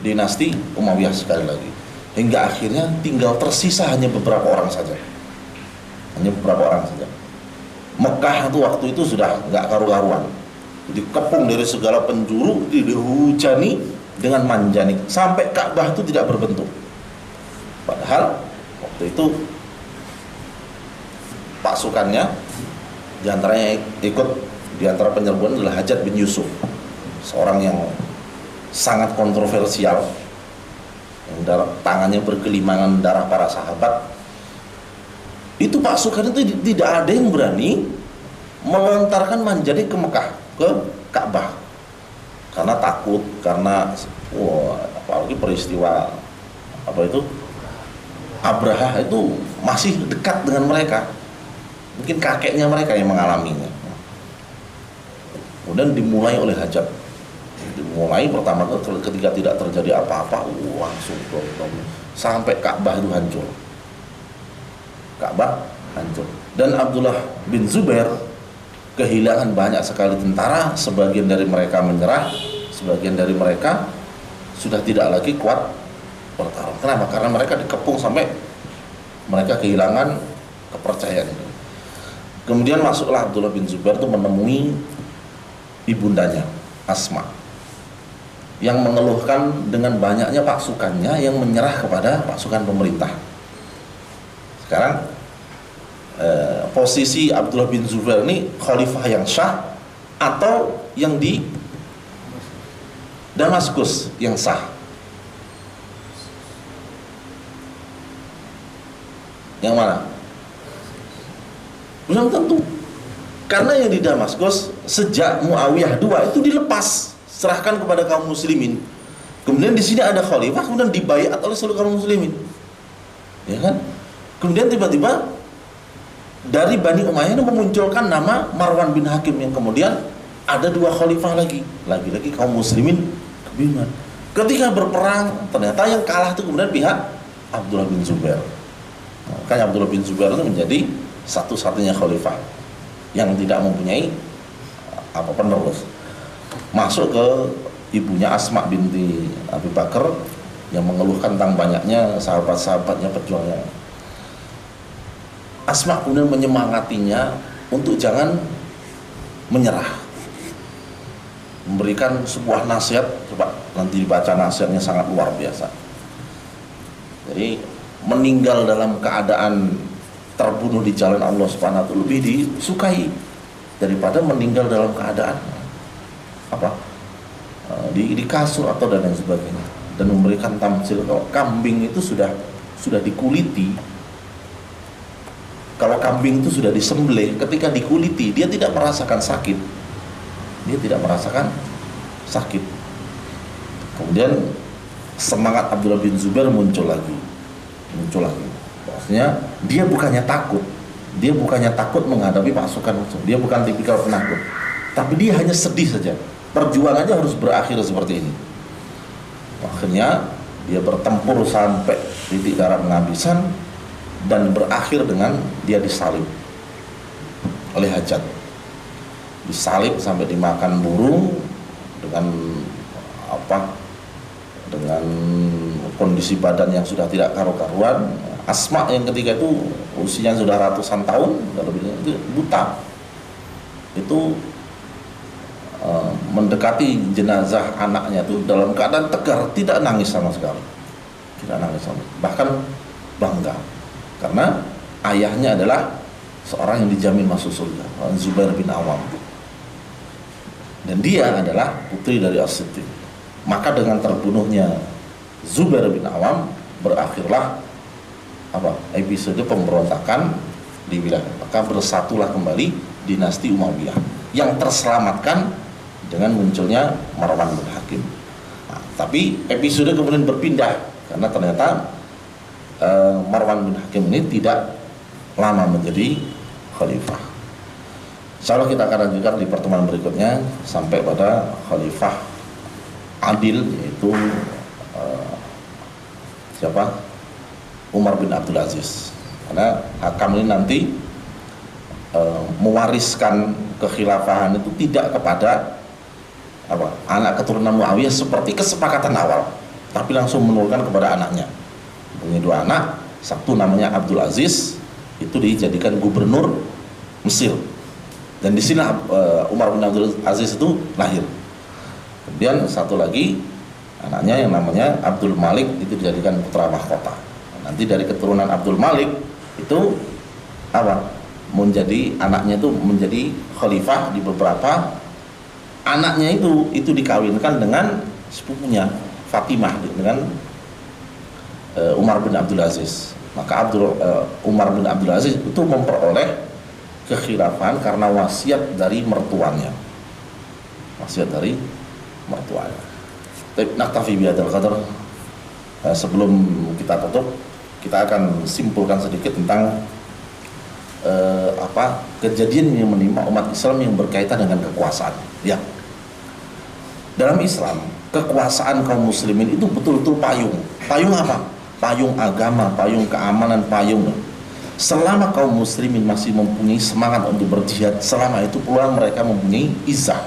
dinasti Umayyah sekali lagi. Hingga akhirnya tinggal tersisa hanya beberapa orang saja. Mekah itu waktu itu sudah nggak karu-karuan, dikepung dari segala penjuru, dihujani dengan manjanik sampai Ka'bah itu tidak berbentuk. Padahal waktu itu pasukannya diantaranya ikut, diantara penyerbuan adalah Hajjaj bin Yusuf, seorang yang sangat kontroversial, yang tangannya bergelimangan darah para sahabat. Itu pasukan itu tidak ada yang berani melontarkan manjanik ke Mekah, ke Ka'bah, karena takut, karena apalagi peristiwa apa itu, Abraha itu masih dekat dengan mereka, mungkin kakeknya mereka yang mengalaminya. Kemudian dimulai oleh Hajjaj, dimulai pertama ketika tidak terjadi apa-apa, langsung sampai Ka'bah itu hancur. Ka'bah hancur. Dan Abdullah bin Zubair kehilangan banyak sekali tentara, sebagian dari mereka menyerah, sebagian dari mereka sudah tidak lagi kuat bertarung. Kenapa? Karena mereka dikepung sampai mereka kehilangan kepercayaan itu. Kemudian masuklah Abdullah bin Zubair itu menemui ibundanya Asma, yang mengeluhkan dengan banyaknya pasukannya yang menyerah kepada pasukan pemerintah. Sekarang posisi Abdullah bin Zubair ini khalifah yang syah atau yang di Damaskus yang sah? Yang mana? Belum tentu. Karena yang di Damaskus sejak Muawiyah II itu dilepas, serahkan kepada kaum muslimin. Kemudian di sini ada khalifah, kemudian dibayat oleh seluruh kaum muslimin. Ya kan? Kemudian tiba-tiba dari Bani Umayyah memunculkan nama Marwan bin Hakim, yang kemudian ada dua khalifah lagi kaum muslimin kebingungan. Ketika berperang, ternyata yang kalah itu kemudian pihak Abdullah bin Zubair. Makanya Abdullah bin Zubair itu menjadi satu-satunya khalifah yang tidak mempunyai penerus. Masuk ke ibunya Asma binti Abi Bakar yang mengeluhkan tentang banyaknya sahabat-sahabatnya pejuangnya. Asma kemudian menyemangatinya untuk jangan menyerah, memberikan sebuah nasihat. Coba nanti dibaca nasihatnya, sangat luar biasa. Jadi meninggal dalam keadaan terbunuh di jalan Allah Subhanahu wa taala lebih disukai daripada meninggal dalam keadaan di kasur atau dan lain sebagainya. Dan memberikan tamsil, kalau kambing itu sudah dikuliti, kalau kambing itu sudah disembelih, ketika dikuliti dia tidak merasakan sakit, Kemudian semangat Abdullah bin Zubair muncul lagi. Maksudnya dia bukannya takut menghadapi pasukan musuh, dia bukan tipikal penakut, tapi dia hanya sedih saja. Perjuangannya harus berakhir seperti ini. Akhirnya dia bertempur sampai titik darah penghabisan dan berakhir dengan dia disalib oleh Hajjaj. Disalib sampai dimakan burung dengan dengan kondisi badan yang sudah tidak karu-karuan. Asma yang ketika itu usianya sudah ratusan tahun, itu buta. Itu mendekati jenazah anaknya itu dalam keadaan tegar, tidak nangis sama sekali. Bahkan bangga karena ayahnya adalah seorang yang dijamin masuk surga, Zubair bin Awam, dan dia adalah putri dari As-Siddiq. Maka dengan terbunuhnya Zubair bin Awam berakhirlah episode pemberontakan di wilayah. Maka bersatulah kembali dinasti Umayyah yang terselamatkan dengan munculnya Marwan bin Hakim. Tapi episode kemudian berpindah karena ternyata Marwan bin Hakim ini tidak lama menjadi khalifah. Insyaallah kita akan lanjutkan di pertemuan berikutnya sampai pada khalifah adil, yaitu Umar bin Abdul Aziz. Karena Hakam ini nanti mewariskan kekhilafahan itu tidak kepada anak keturunan Muawiyah seperti kesepakatan awal, tapi langsung menurunkan kepada anaknya. Punya dua anak, satu namanya Abdul Aziz, itu dijadikan gubernur Mesir, Dan di sini Umar bin Abdul Aziz itu lahir. Kemudian satu lagi anaknya yang namanya Abdul Malik itu dijadikan putra mahkota. Nanti dari keturunan Abdul Malik itu menjadi anaknya itu menjadi khalifah di beberapa. Anaknya itu dikawinkan dengan sepupunya Fatimah dengan Umar bin Abdul Aziz. Maka Umar bin Abdul Aziz itu memperoleh kekhilafahan karena wasiat dari mertuanya. Tapi naktafi bihadzal qadar. Sebelum kita tutup, kita akan simpulkan sedikit tentang kejadian yang menimpa umat Islam yang berkaitan dengan kekuasaan. Ya, dalam Islam kekuasaan kaum muslimin itu betul-betul payung. Payung apa? Payung agama, payung keamanan, payung. Selama kaum muslimin masih mempunyai semangat untuk berjihad, selama itu pula mereka mempunyai izah.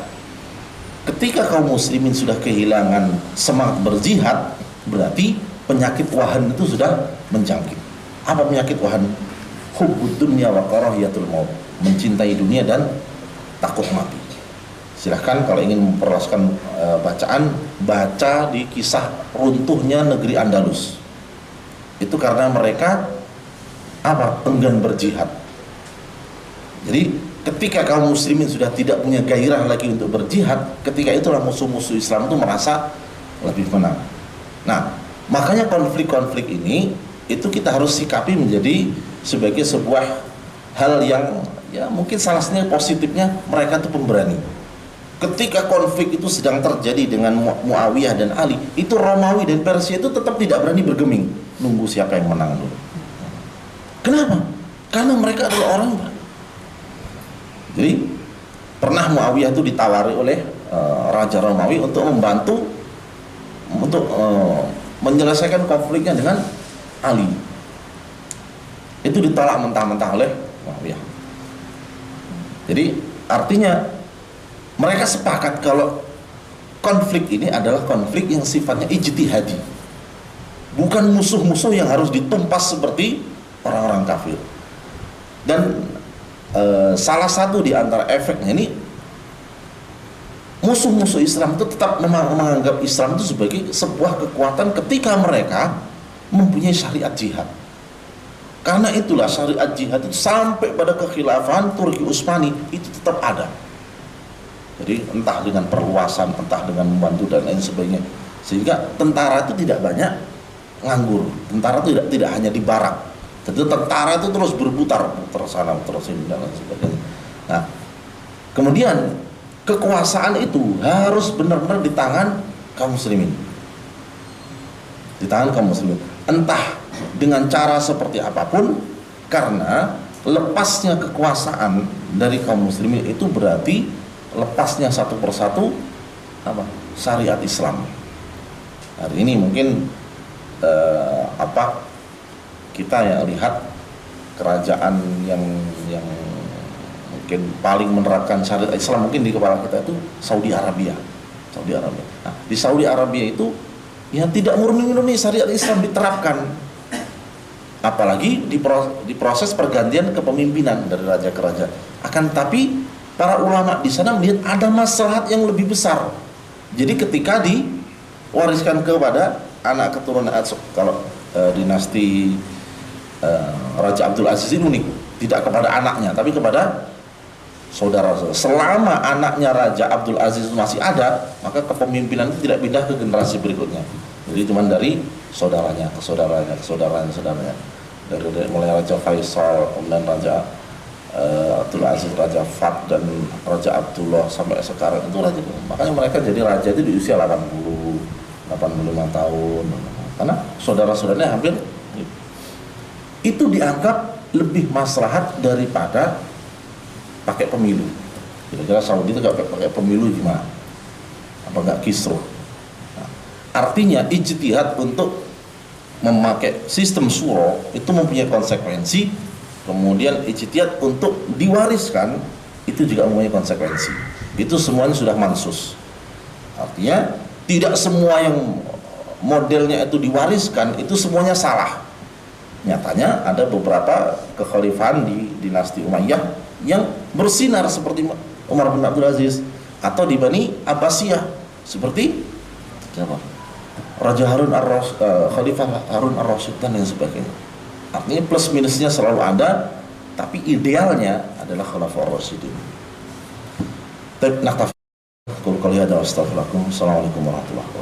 Ketika kaum muslimin sudah kehilangan semangat berjihad, berarti penyakit wahan itu sudah menjangkit. Apa penyakit wahan? Hubbud dunya wa karahiyatul maut, mencintai dunia dan takut mati. Silahkan kalau ingin memperluaskan bacaan, baca di kisah runtuhnya negeri Andalus. Itu karena mereka enggan berjihad. Jadi ketika kaum muslimin sudah tidak punya gairah lagi untuk berjihad, ketika itulah musuh-musuh Islam itu merasa lebih menang. Nah, makanya konflik-konflik ini itu kita harus sikapi menjadi sebagai sebuah hal yang ya mungkin salah satunya positifnya mereka itu pemberani. Ketika konflik itu sedang terjadi dengan Muawiyah dan Ali, itu Romawi dan Persia itu tetap tidak berani bergeming, nunggu siapa yang menang dulu. Kenapa? Karena mereka adalah orang berani. Jadi pernah Muawiyah itu ditawari oleh Raja Romawi untuk membantu untuk menyelesaikan konfliknya dengan Ali. Itu ditolak mentah-mentah oleh Muawiyah. Jadi artinya mereka sepakat kalau konflik ini adalah konflik yang sifatnya ijtihadi, bukan musuh-musuh yang harus ditumpas seperti orang-orang kafir. Dan salah satu di antara efeknya ini, musuh-musuh Islam itu tetap menganggap Islam itu sebagai sebuah kekuatan ketika mereka mempunyai syariat jihad. Karena itulah syariat jihad itu sampai pada kekhilafahan Turki Utsmani itu tetap ada. Jadi entah dengan perluasan, entah dengan membantu dan lain sebagainya, sehingga tentara itu tidak banyak nganggur. Tentara itu tidak hanya di barak. Jadi tentara itu terus berputar sana terus sini dan lain sebagainya. Nah, kemudian kekuasaan itu harus benar-benar di tangan kaum muslimin. Di tangan kaum muslimin. Entah dengan cara seperti apapun, karena lepasnya kekuasaan dari kaum muslimin itu berarti lepasnya satu persatu syariat Islam. Hari ini mungkin kita ya lihat kerajaan yang mungkin paling menerapkan syariat Islam mungkin di kepala kita itu Saudi Arabia. Nah, di Saudi Arabia itu yang tidak murni syariat Islam diterapkan, apalagi di proses pergantian kepemimpinan dari raja ke raja. Akan tapi para ulama di sana melihat ada maslahat yang lebih besar. Jadi ketika diwariskan kepada anak keturunan, kalau dinasti Raja Abdul Aziz ini unik, tidak kepada anaknya tapi kepada saudara. Selama anaknya Raja Abdul Aziz masih ada, maka kepemimpinan itu tidak pindah ke generasi berikutnya. Jadi cuma dari saudaranya ke saudaranya. Dari mulai Raja Faisal, kemudian Raja Abdul Aziz, Raja Fat dan Raja Abdullah sampai sekarang itu raja. Makanya mereka jadi raja itu di usia 85 tahun. Karena saudara-saudaranya hampir itu dianggap lebih maslahat daripada pakai pemilu. Kira-kira Saudi itu gak pakai pemilu gimana? Apa gak kisruh? Nah, artinya ijtihad untuk memakai sistem syuro itu mempunyai konsekuensi. Kemudian ijtihad untuk diwariskan itu juga mempunyai konsekuensi. Itu semuanya sudah mansus. Artinya tidak semua yang modelnya itu diwariskan itu semuanya salah. Nyatanya ada beberapa kekhalifahan di dinasti Umayyah yang bersinar seperti Umar bin Abdul Aziz, atau di Bani Abbasiyah seperti siapa? Raja Khalifah Harun ar-Rasyid dan yang sebagainya. Artinya plus minusnya selalu ada, tapi idealnya adalah Khalifah ar-Rasyidin. Baik, naktafi. Qul qali hadza wa astaghfirullahaladzim. Assalamualaikum warahmatullahi wabarakatuh.